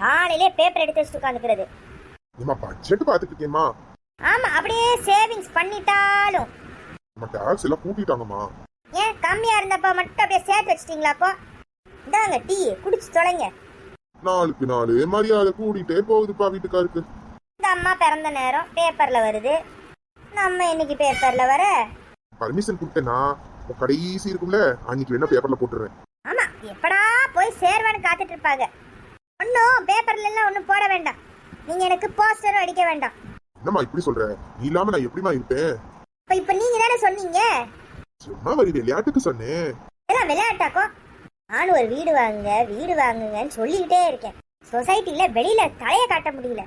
காலையிலே பேப்பர் எடுத்து வச்சுட்டு உட்காந்துக்கிறது. ஏமா பட்ஜெட் பாத்துட்டு இருக்கேம்மா. ஆமா, அப்படியே சேவிங்ஸ் பண்ணிட்டாலும் நம்ம டாக்ஸ் எல்லாம் கூட்டிட்டாங்கம்மா. ஏன் கம்மியா இருந்தப்ப மட்டும் அப்படியே சேர்த்து வச்சிட்டீங்களா? அப்போ இந்தாங்க டீ குடிச்சு தொலைங்க. நாளுக்கு நாள் மரியாதை கூடிட்டே போகுதுப்பா வீட்டுக்காருக்கு. இந்த அம்மா பிறந்த நேரம் பேப்பர்ல வருது, நம்ம இன்னைக்கு பேப்பர்ல வர பர்மிஷன் கொடுத்தேன்னா கடைசி இருக்கும்ல, அன்னைக்கு வேணா பேப்பர்ல போட்டுருவேன். ஆமா, எப்படா போய் சேர்வான்னு காத்துட்டு இருப்பாங்க. ஒன்னும் பேப்பர்ல எல்லாம் ஒன்னும் போட வேண்டாம், நீங்க எனக்கு போஸ்டரும் அடிக்க வேண்டாம். என்னம்மா இப்படி சொல்ற? நீ இல்லாம நான் எப்படிமா இருப்பேன்? இப்ப நீங்க தானே சொன்னீங்க. சும்மா வரி விளையாட்டுக்கு சொன்னேன். இதெல்லாம் விளையாட்டாக்கோ? நானும் ஒரு வீடு வாங்குங்கன்னு சொல்லிக்கிட்டே இருக்கேன். சொசைட்டில வெளியில தலைய காட்ட முடியல.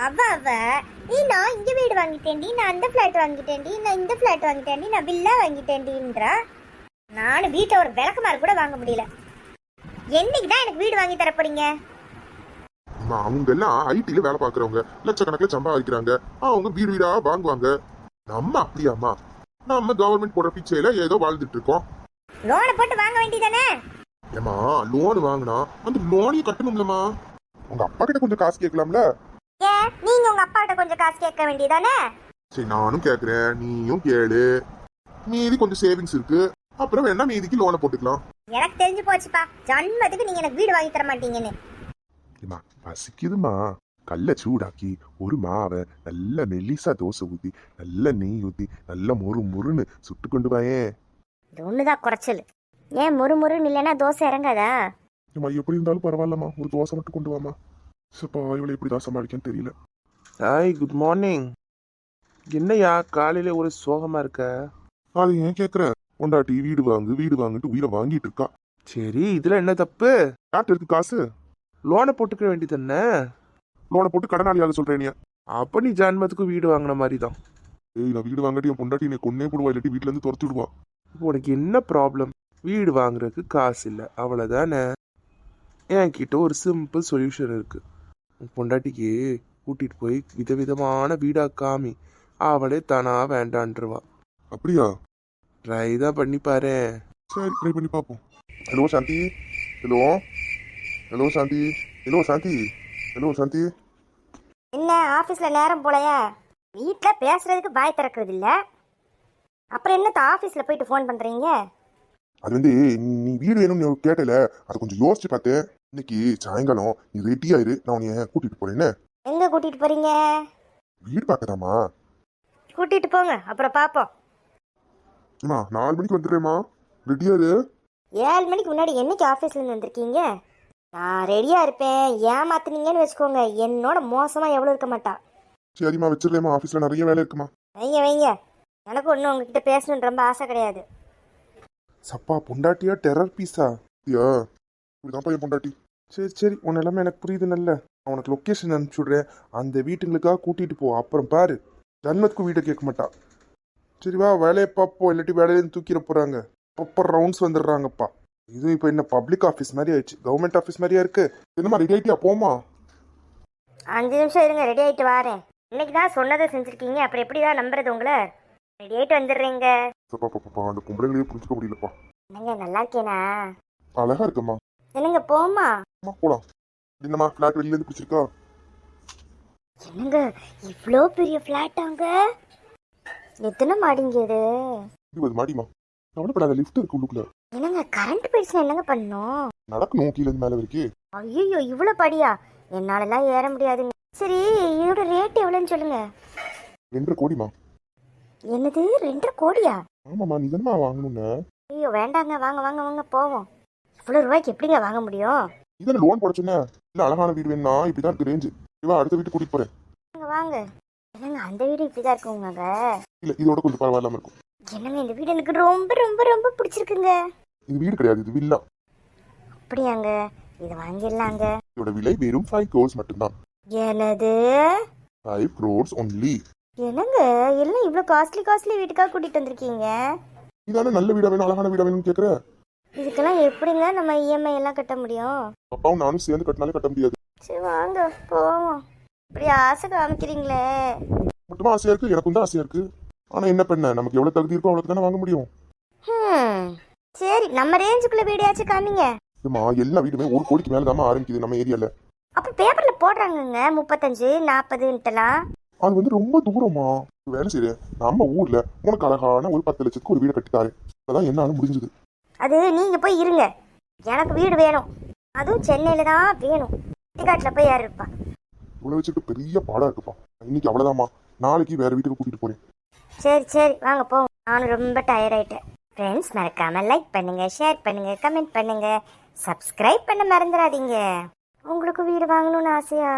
அவ நீ நான் இங்க வீடு வாங்கிட்டேன்டி, நான் அந்த பிளாட் வாங்கிட்டேன்டி, நான் இந்த பிளாட் வாங்கிட்டேன்டி, நான் வில்லா வாங்கிட்டேன்டின்றா. நானும் வீட்டை ஒரு விளக்குமாறு கூட வாங்க முடியல. என்னைக்குதான் எனக்கு வீடு வாங்கி தர போறீங்க? அவங்க எல்லாம் ஐடில வேலை பாக்குறவங்க, லட்சக்கணக்கில் சம்பாதிக்கிறாங்க. அவங்க வீடு வீடா வாங்குவாங்க. நம்ம அப்படியாமா? நம்ம கவர்மெண்ட் போடுற பிச்சையில ஏதோ வாழ்ந்துட்டு இருக்கோம். லோனை போட்டு வாங்க வேண்டியதானே? ஏமா லோன் வாங்கினா அந்த லோனையும் கட்டணும்லமா. உங்க அப்பா கிட்ட கொஞ்சம் காசு கேட்கலாம்ல? ஏன் நீங்க உங்க அப்பா கிட்ட கொஞ்சம் காசு கேட்க வேண்டியதானே? சரி நானும் கேக்குறேன், நீயும் கேளு. மீதி கொஞ்சம் சேவிங்ஸ் இருக்கு, அப்புறம் வேணா மீதிக்கு லோனை போட்டுக்கலாம். எனக்கு தெரிஞ்சு போச்சுப்பா, ஜன்மத்துக்கு நீங்க எனக்கு வீடு வாங்கி தர மாட்டீங்கன்னு. பசிக்குதுமா. கல்ல சூடாக்கி ஒரு மாவை நல்ல மெல்லிசா தோசை ஊத்தி நல்ல நெய் ஊத்தி நல்ல மொறு மொறுன்னு சுட்டு கொண்டு வாயே. இது ஒண்ணுதான் குறைச்சல். ஏன் முறுமுறுன்னு இல்லைன்னா தோசை இறங்காதா? எப்படி இருந்தாலும் பரவாயில்லம்மா, ஒரு தோசை மட்டும் கொண்டு வாமா. சப்பா இவளை எப்படிதான் சமாளிக்கன்னு தெரியல. Hi, good morning. என்னையா காலையில ஒரு சோகமா இருக்க? அது ஏன் கேக்குற? பொண்டாட்டி வீடு வாங்குட்டு உயிரை வாங்கிட்டு இருக்கா. சரி, இதுல என்ன தப்பு? யார்கிட்ட இருக்கு காசு? லோனை போட்டுக்க வேண்டியதானே? லோனை போட்டு கடனாளியாக சொல்றேன். அப்ப நீ ஜான்மத்துக்கு வீடு வாங்கின மாதிரி தான். ஏய், நான் வீடு வாங்கட்டி என் பொண்டாட்டி என்னை கொன்னே போடுவா, இல்லாட்டி வீட்டுல இருந்து துரத்தி விடுவா. இப்போ உனக்கு என்ன ப்ராப்ளம்? வீடு வாங்குறதுக்கு காசு இல்லை, அவ்வளோதானே. என்கிட்ட ஒரு சிம்பிள் சொல்யூஷன் இருக்கு. உன் பொண்டாட்டிக்கு கூட்டிட்டு போய் விதவிதமான வீடா காமி, அவளே தானா வேண்டான்ருவா. அப்படியா? ட்ரை தான் பண்ணி பாரு. சரி, ட்ரை பண்ணி பார்ப்போம். ஹலோ சாந்தி. ஹலோ ஹலோ சாந்தி. ஹலோ சாந்தி. ஹலோ சாந்தி. என்ன ஆபீஸ்ல நேரம் போலையா? வீட்டுல பேசுறதுக்கு பாய் திறக்கிறது இல்ல, அப்புறம் என்னத்த ஆபீஸ்ல போயிட்டு போன் பண்றீங்க? அது வந்து நீ வீடு வேணும்னு கேட்டல, அதை கொஞ்சம் யோசிச்சு பார்த்தேன். இன்னைக்கு சாயங்காலம் நீ ரெடியா இரு, நான் உன்னைய கூட்டிட்டு போறேன்னு. எங்க கூட்டிட்டு போறீங்க? வீடு பார்க்கதாமா. கூட்டிட்டு போங்க, அப்புறம் பாப்போம். 4 மணிக்கு வந்துடுறேம்மா, ரெடியா இரு. 7 மணிக்கு முன்னாடி என்னைக்கு ஆபீஸ்ல இருந்து வந்திருக்கீங்க? நான் ரெடியா இருப்பேன். ஏமாத்துனீங்கன்னு வச்சுக்கோங்க, என்னோட மோசமா எவ்வளவு இருக்க மாட்டா. சரிம்மா வச்சிடலேம்மா, ஆபீஸ்ல நிறைய வேலை இருக்குமா. வைங்க, எனக்கு ஒன்றும் உங்ககிட்ட பேசணுன்னு ரொம்ப ஆசை கிடையாது. சப்பா பொண்டாட்டியா டெரர் பீஸா? இப்படிதான் பையன் பொண்டாட்டி. சரி, உன் எல்லாமே எனக்கு புரியுது. நல்ல நான் உனக்கு லொக்கேஷன் அனுப்பிச்சுடுறேன், அந்த வீட்டுங்களுக்காக கூட்டிட்டு போ. அப்புறம் பாரு, ஜன்மத்துக்கும் வீட்டை கேட்க மாட்டா. சரி வா, வேலையை பார்ப்போம், இல்லாட்டி வேலையிலேருந்து தூக்கிட போறாங்க. ப்ராப்பர் ரவுண்ட்ஸ் வந்துடுறாங்கப்பா. இதுவும் இப்போ என்ன பப்ளிக் ஆஃபீஸ் மாதிரி ஆயிடுச்சு, கவர்மெண்ட் ஆஃபீஸ் மாதிரியா இருக்கு. என்னம்மா ரெடி ஆயிட்டியா? போமா. 5 நிமிஷம் இருங்க, ரெடி ஆயிட்டு வாரேன். இன்னைக்கு தான் சொன்னதை செஞ்சிருக்கீங்க, அப்புறம் எப்படி தான் நம்புறது உங்களை? ரெடி ஆயிட்டு வந்துடுறீங்க. அந்த பொம்பளைங்களையே புரிஞ்சுக்க முடியலப்பா. என்னங்க நல்லா இருக்கேனா? அழகா இருக்கம்மா. என்னங்க போமா? போலாம். என்னம்மா பிளாட் வெளியில இருந்து பிடிச்சிருக்கா? என்னங்க இவ்வளோ பெரிய பிளாட்டாங்க? எத்தனை மாடிங்க இது? 20 மாடிமா. கவலைப்படாத, லிஃப்ட் இருக்கு உள்ளுக்குள்ள. என்னங்க கரண்ட் போயிடுச்சுன்னா என்னங்க பண்ணணும்? நடக்கணும், கீழே இருந்து மேல வரைக்கும். ஐயோ, இவ்வளோ படியா? என்னாலலாம் ஏற முடியாதுங்க. சரி, இதோட ரேட் எவ்வளோன்னு சொல்லுங்க. 2.5 கோடிமா. என்னது 2.5 கோடியா? ஆமாம்மா, நீ தானே வாங்கணும்னு. ஐயோ வேண்டாங்க, வாங்க போவோம். இவ்வளோ ரூபாய்க்கு எப்படிங்க வாங்க முடியும்? இதான லோன் போட சொன்ன. இல்ல அழகான வீடு வேணும்னா இப்படிதான் இருக்கு ரேஞ்சு. இவா அடுத்த வீட்டு கூட்டிட்டு போறேன். வாங்க. என்னங்க அந்த வீடு இப்படிதான் இருக்குங்க? இல்ல இதோட கொஞ்சம் பரவாயில்லாம இருக்கும். என்னங்க இந்த வீடு எனக்கு ரொம்ப ரொம்ப ரொம்ப பிடிச்சிருக்குங்க. இது வீடு கிடையாது, இது வில்லா. அப்படியாங்க? இது வாங்கிடலாங்க. இதோட விலை வெறும் 5 crores மட்டும்தான். என்னது? 5 crores only. என்னங்க எல்லாம் இவ்வளோ காஸ்ட்லி வீட்டுக்காக கூட்டிட்டு வந்திருக்கீங்க? இதான நல்ல வீடா வேணும், அழகான வீடா வேணும்னு கேக்குற. இதுக்கெல்லாம் எப்படிங்க நம்ம இஎம்ஐ எல்லாம் கட்ட முடியும்? அப்பாவும் நானும் சேர்ந்து கட்டினாலே கட்ட முடியாது. சரி வாங்க போவோம். இப்படி ஆசை காமிக்கிறீங்களே. மட்டுமா ஆசையா இருக்கு? எனக்கும் தான் ஆசையா இருக்கு. ஆனா என்ன பண்ண, நமக்கு எவ்வளவு தகுதி இருக்கோ அவ்வளவு தானே வாங்க முடியும். சரி நம்ம ரேஞ்சுக்குள்ள வீடியாச்சும் காமிங்க. எல்லா வீடுமே 1 கோடிக்கு மேல தான் ஆரம்பிக்குது நம்ம ஏரியால. அப்போ பேப்பரில் போடுறாங்கங்க 35 40ன்ட்டுலாம். அது வந்து ரொம்ப தூரமா வேலை செய்யறேன். நம்ம ஊர்ல உனக்கு அழகான ஒரு 10 லட்சத்துக்கு ஒரு வீடு கட்டித்தாரு. அதான் என்னால முடிஞ்சது. அது நீங்கள் போய் இருங்க. எனக்கு வீடு வேணும், அதுவும் சென்னையில் தான் வேணும். டிகாட்டில் போய் யார் இருப்பா? இவ்வளவு வச்சுட்டு பெரிய பாடா இருக்குப்பா. இன்னைக்கு அவ்வளவுதாம்மா. நாளைக்கு வேற வீட்டுக்கு கூட்டிட்டு போறேன். சரி சரி வாங்க போங்க. நானும் ரொம்ப டயர்ட் ஆயிட்டேன். ஃப்ரெண்ட்ஸ், மறக்காம லைக் பண்ணுங்க, ஷேர் பண்ணுங்க, கமெண்ட் பண்ணுங்க, சப்ஸ்கிரைப் பண்ண மறந்துடாதீங்க. உங்களுக்கு வீடு வாங்கணும்னு ஆசையா?